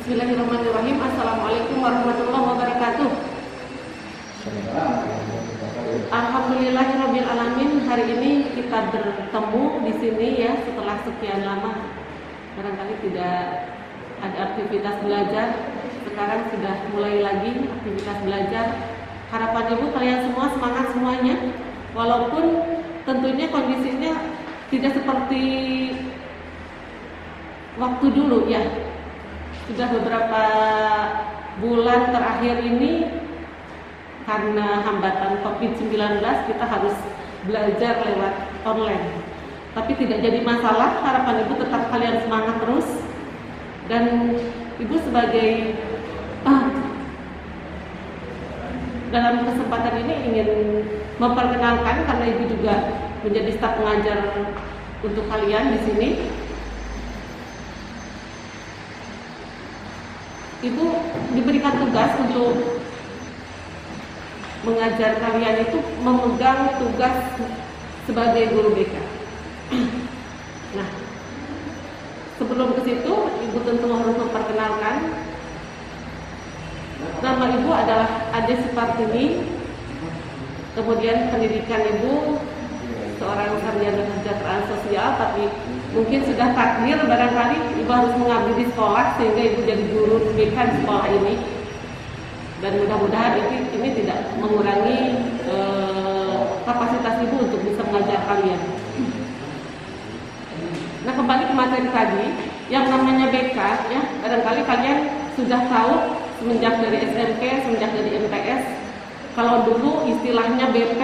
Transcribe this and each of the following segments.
Bismillahirrahmanirrahim. Assalamualaikum warahmatullahi wabarakatuh. Alhamdulillahirabbil alamin. Hari ini kita bertemu di sini ya setelah sekian lama. Barangkali tidak ada aktivitas belajar. Sekarang sudah mulai lagi aktivitas belajar. Harapan Ibu kalian semua semangat semuanya. Walaupun tentunya kondisinya tidak seperti waktu dulu ya. Sudah beberapa bulan terakhir ini karena hambatan COVID-19 kita harus belajar lewat online. Tapi tidak jadi masalah, harapan Ibu tetap kalian semangat terus. Dan Ibu sebagai dalam kesempatan ini ingin memperkenalkan karena Ibu juga menjadi staf pengajar untuk kalian di sini. Ibu diberikan tugas untuk mengajar kalian itu memegang tugas sebagai guru BK. Nah, sebelum ke situ, Ibu tentu harus memperkenalkan. Nama Ibu adalah Ade Supartini. Kemudian pendidikan Ibu seorang sarjana kesejahteraan sosial, tapi mungkin sudah takdir barangkali Ibu harus mengabdi di sekolah sehingga Ibu jadi guru BK di sekolah ini. Dan mudah-mudahan ini tidak mengurangi kapasitas Ibu untuk bisa mengajar kalian. Nah, kembali ke materi tadi, yang namanya BK ya, barangkali kalian sudah tahu semenjak dari SMP, semenjak dari MTS. Kalau dulu istilahnya BP,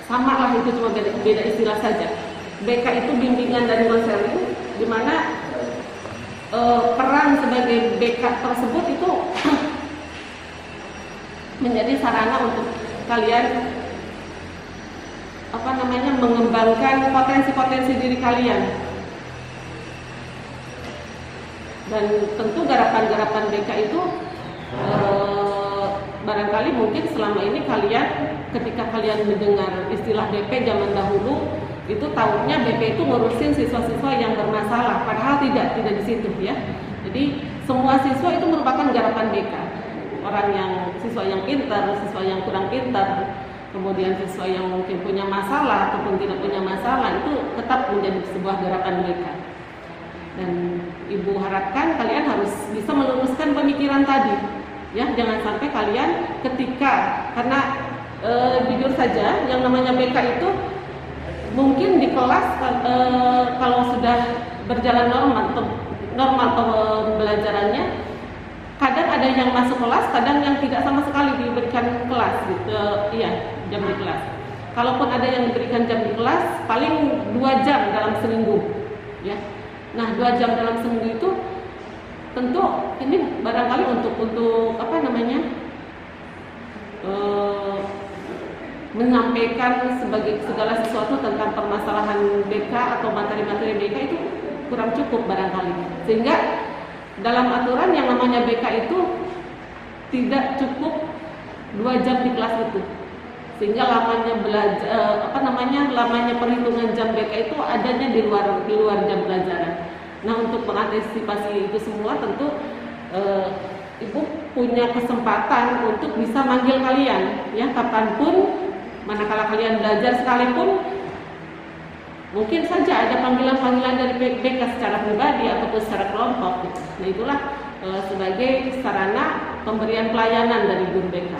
sama lah, itu cuma beda istilah saja. BK itu bimbingan dan konseling, di mana peran sebagai BK tersebut itu menjadi sarana untuk kalian mengembangkan potensi-potensi diri kalian. Dan tentu garapan-garapan BK itu barangkali mungkin selama ini kalian ketika kalian mendengar istilah BP zaman dahulu itu tahunya BP itu ngurusin siswa-siswa yang bermasalah, padahal tidak di situ ya. Jadi semua siswa itu merupakan garapan BK. Siswa yang pintar, siswa yang kurang pintar, kemudian siswa yang mungkin punya masalah ataupun tidak punya masalah, itu tetap menjadi sebuah garapan BK. Dan Ibu harapkan kalian harus bisa meluruskan pemikiran tadi ya, jangan sampai kalian karena jujur saja yang namanya BK itu mungkin di kelas kalau sudah berjalan normal pembelajarannya, kadang ada yang masuk kelas, kadang yang tidak sama sekali diberikan kelas gitu, jam di kelas. Kalaupun ada yang diberikan jam di kelas, paling 2 jam dalam seminggu ya. Nah, 2 jam dalam seminggu itu tentu ini barangkali untuk menyampaikan sebagai segala sesuatu tentang permasalahan BK atau materi-materi BK itu kurang cukup barangkali. Sehingga dalam aturan yang namanya BK itu tidak cukup 2 jam di kelas itu. Sehingga lamanya perhitungan jam BK itu adanya di luar jam pelajaran. Nah, untuk mengantisipasi itu semua tentu Ibu punya kesempatan untuk bisa manggil kalian ya kapanpun, manakala kalian belajar sekalipun. Mungkin saja ada panggilan-panggilan dari BK secara pribadi ataupun secara kelompok gitu. Nah, itulah sebagai sarana pemberian pelayanan dari guru BK.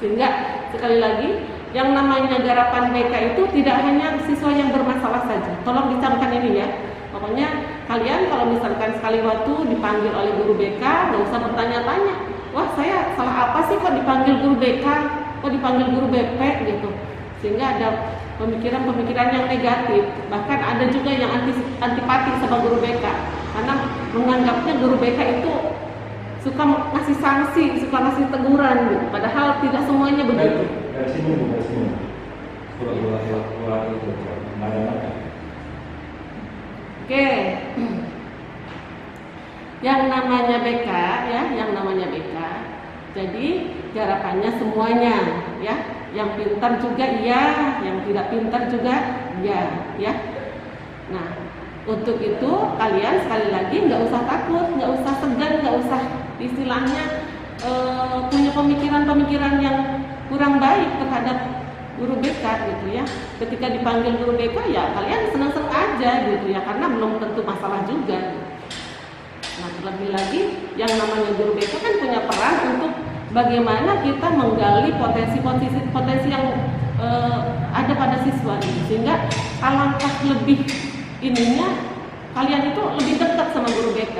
Sehingga sekali lagi yang namanya garapan BK itu tidak hanya siswa yang bermasalah saja. Tolong dicamkan ini ya. Pokoknya kalian kalau misalkan sekali waktu dipanggil oleh guru BK, nggak usah bertanya-tanya. Wah, saya salah apa sih kok dipanggil guru BK, kok dipanggil guru BP gitu. Sehingga ada pemikiran-pemikiran yang negatif. Bahkan ada juga yang antipati sama guru BK karena menganggapnya guru BK itu suka ngasih sanksi, suka ngasih teguran gitu. Padahal tidak semuanya begitu. Dari sini. Oke. Yang namanya BK ya, jadi garapannya semuanya ya. Yang pintar juga iya, yang tidak pintar juga iya ya. Nah, Untuk itu kalian sekali lagi nggak usah takut, nggak usah segan, nggak usah istilahnya punya pemikiran-pemikiran yang kurang baik terhadap guru BK gitu ya. Ketika dipanggil guru BK ya kalian senang-senang aja gitu ya, karena belum tentu masalah juga. Nah, terlebih lagi yang namanya guru BK kan punya peran untuk bagaimana kita menggali potensi yang ada pada siswa gitu. Sehingga alangkah lebih ininya kalian itu lebih dekat sama guru BK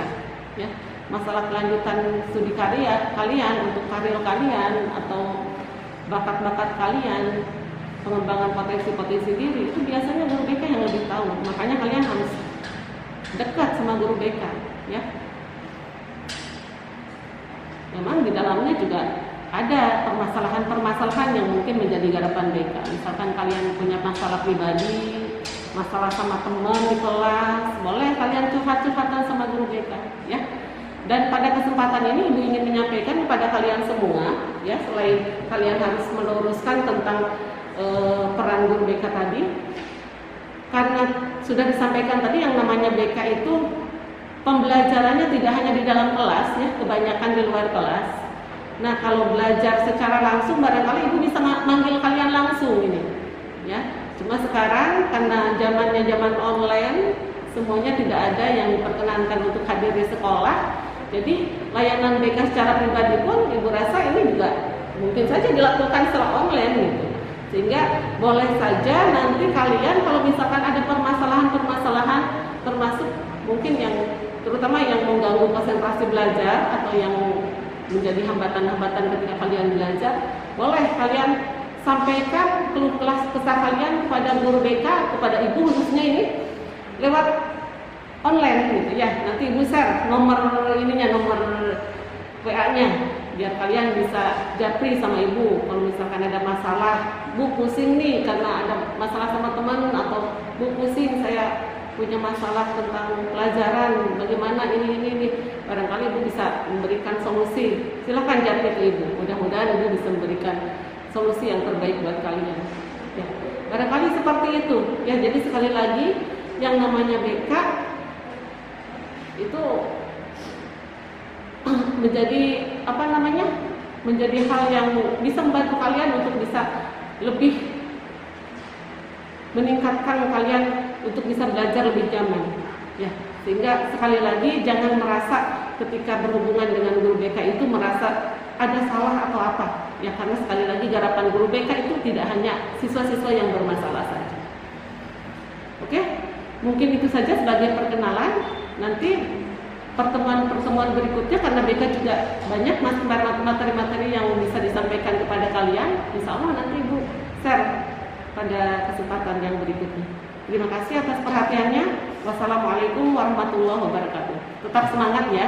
ya. Masalah kelanjutan studi karya kalian, untuk karir kalian atau bakat-bakat kalian, pengembangan potensi-potensi diri, itu biasanya guru BK yang lebih tahu. Makanya kalian harus dekat sama guru BK ya. Memang di dalamnya juga ada permasalahan-permasalahan yang mungkin menjadi garapan BK. Misalkan kalian punya masalah pribadi, masalah sama teman di kelas, boleh kalian curhat-curhatan sama guru BK ya. Dan pada kesempatan ini Ibu ingin menyampaikan kepada kalian semua ya, selain kalian harus meluruskan tentang peran guru BK tadi, karena sudah disampaikan tadi yang namanya BK itu pembelajarannya tidak hanya di dalam kelas ya, kebanyakan di luar kelas. Nah, kalau belajar secara langsung barangkali Ibu bisa manggil kalian langsung ini ya. Cuma sekarang karena zamannya zaman online, semuanya tidak ada yang diperkenankan untuk hadir di sekolah. Jadi layanan BK secara pribadi pun Ibu rasa ini juga mungkin saja dilakukan secara online gitu. Sehingga boleh saja nanti kalian kalau misalkan ada permasalahan-permasalahan, termasuk mungkin yang terutama yang mengganggu konsentrasi belajar atau yang menjadi hambatan-hambatan ketika kalian belajar, boleh kalian sampaikan keluh kesah kalian kepada guru BK, kepada Ibu khususnya ini lewat online gitu ya. Nanti Ibu share nomor WA-nya biar kalian bisa japri sama Ibu kalau misalkan ada masalah. Bu pusing nih karena ada masalah sama teman, atau Bu pusing saya punya masalah tentang pelajaran, bagaimana ini. Barangkali Ibu bisa memberikan solusi. Silakan japri ke Ibu. Mudah-mudahan Ibu bisa memberikan solusi yang terbaik buat kalian. Ya, barangkali seperti itu. Ya, jadi sekali lagi yang namanya BK itu menjadi hal yang bisa membantu kalian untuk bisa lebih meningkatkan kalian untuk bisa belajar lebih nyaman ya. Sehingga sekali lagi jangan merasa ketika berhubungan dengan guru BK itu merasa ada salah atau apa ya, karena sekali lagi garapan guru BK itu tidak hanya siswa-siswa yang bermasalah saja. Oke, mungkin itu saja sebagai perkenalan. Nanti pertemuan-pertemuan berikutnya, karena BK juga banyak materi-materi yang bisa disampaikan kepada kalian, insya Allah nanti Ibu share pada kesempatan yang berikutnya. Terima kasih atas perhatiannya. Wassalamualaikum warahmatullahi wabarakatuh. Tetap semangat ya.